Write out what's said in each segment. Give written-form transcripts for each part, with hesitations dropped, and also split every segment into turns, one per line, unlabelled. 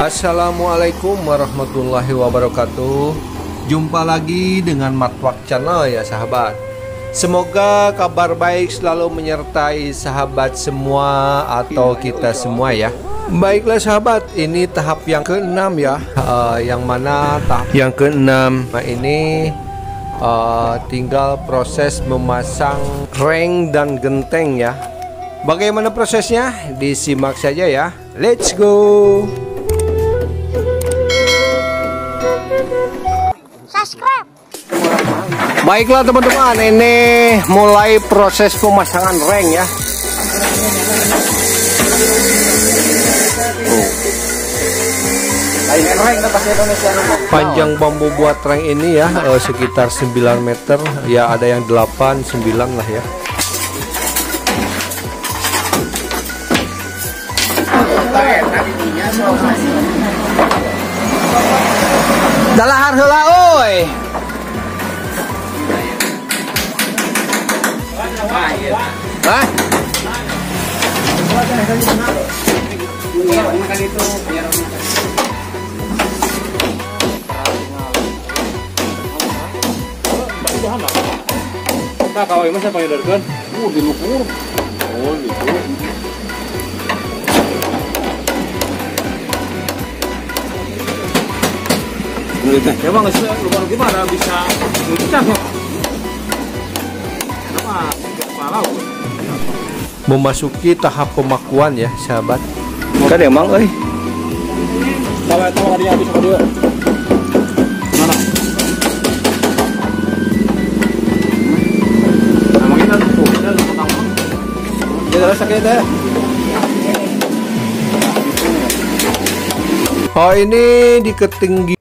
Assalamualaikum warahmatullahi wabarakatuh. Jumpa lagi dengan Matwak Channel ya sahabat. Semoga kabar baik selalu menyertai sahabat semua atau kita semua ya. Baiklah sahabat, ini tahap yang ke-6 ya. Yang mana tahap yang ke-6 ini tinggal proses memasang reng dan genteng ya. Bagaimana prosesnya? Disimak saja ya. Let's go.
Subscribe.
Baiklah teman-teman, ini mulai proses pemasangan reng ya. Panjang bambu buat reng ini ya sekitar 9 meter ya, ada yang 8, 9 lah ya. Dalahar heula oi. Hah?
Nah, kalau ini saya panggil dargan. Dilukur. Oh, gitu. Emang luar gimana bisa luncang ya? Kenapa?
Memasuki tahap pemakuan ya sahabat. Kan emang euy.
Kalau tadi habis sama dia. Mana? Emang kita tuh, kita pertama. Dia rasa kayak deh.
Oh, ini diketinggi.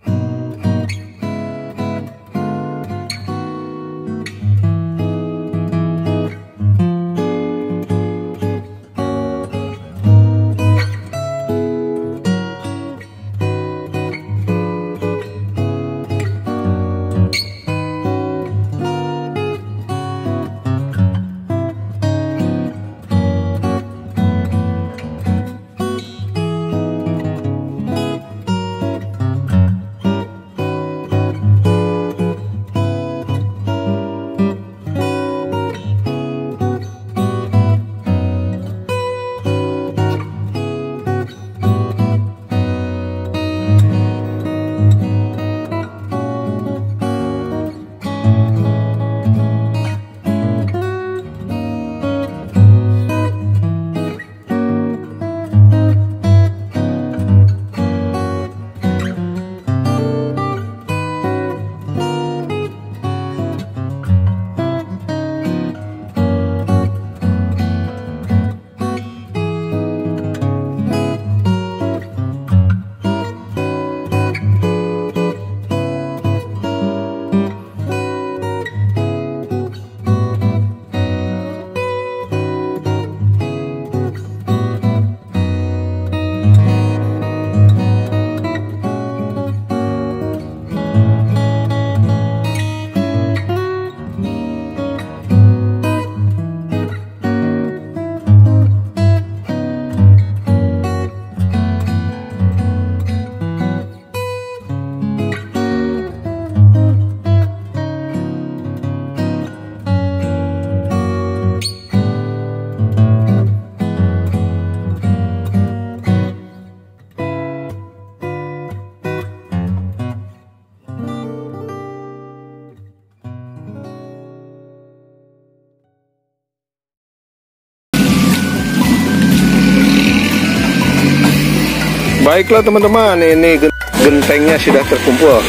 Baiklah teman-teman, ini gentengnya sudah terkumpul,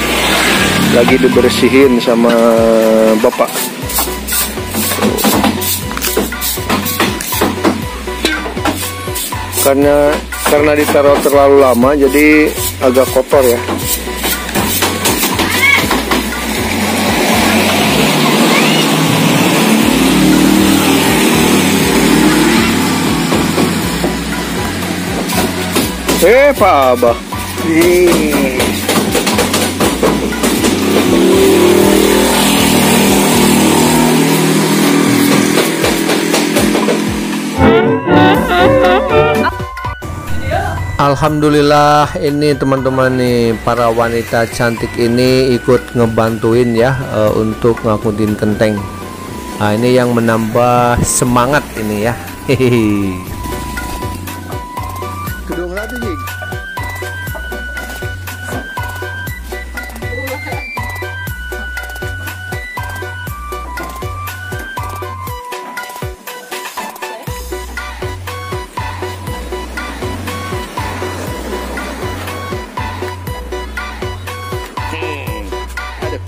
lagi dibersihin sama bapak. Karena Karena ditaruh terlalu lama jadi agak kotor ya. Pak Abah. Alhamdulillah, ini teman-teman nih, para wanita cantik ini ikut ngebantuin ya untuk ngangkutin genteng. Nah, ini yang menambah semangat ini ya. Hehehe. Kedung lagi Jig.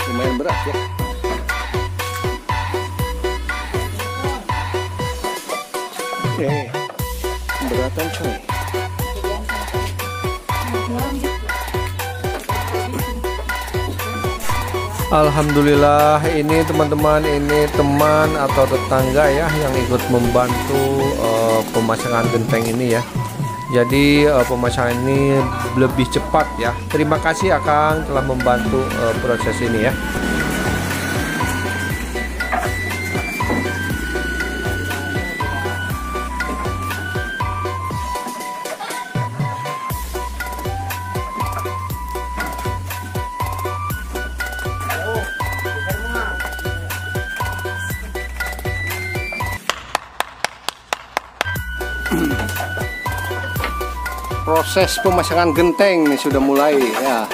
Lumayan berat ya. Beratan coy. Alhamdulillah, ini teman-teman, ini teman atau tetangga ya yang ikut membantu pemasangan genteng ini ya. Jadi pemasangan ini lebih cepat ya. Terima kasih Akang telah membantu proses ini ya. Proses pemasangan genteng nih sudah mulai ya.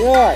Rồi.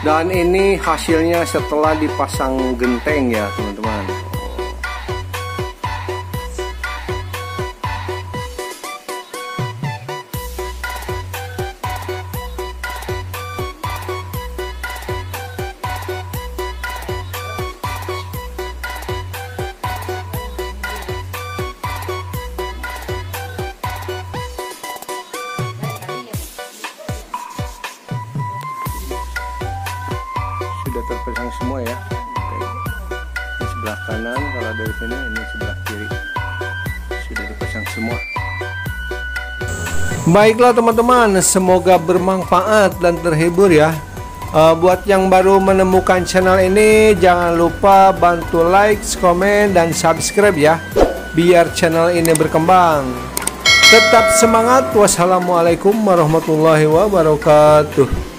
Dan ini hasilnya setelah dipasang genteng ya teman-teman. Sudah terpasang semua ya. Di sebelah kanan kalau dari sini, ini sebelah kiri sudah dipasang semua. Baiklah teman-teman, semoga bermanfaat dan terhibur ya. Buat yang baru menemukan channel ini, jangan lupa bantu like, komen, dan subscribe ya, biar channel ini berkembang. Tetap semangat. Wassalamualaikum warahmatullahi wabarakatuh.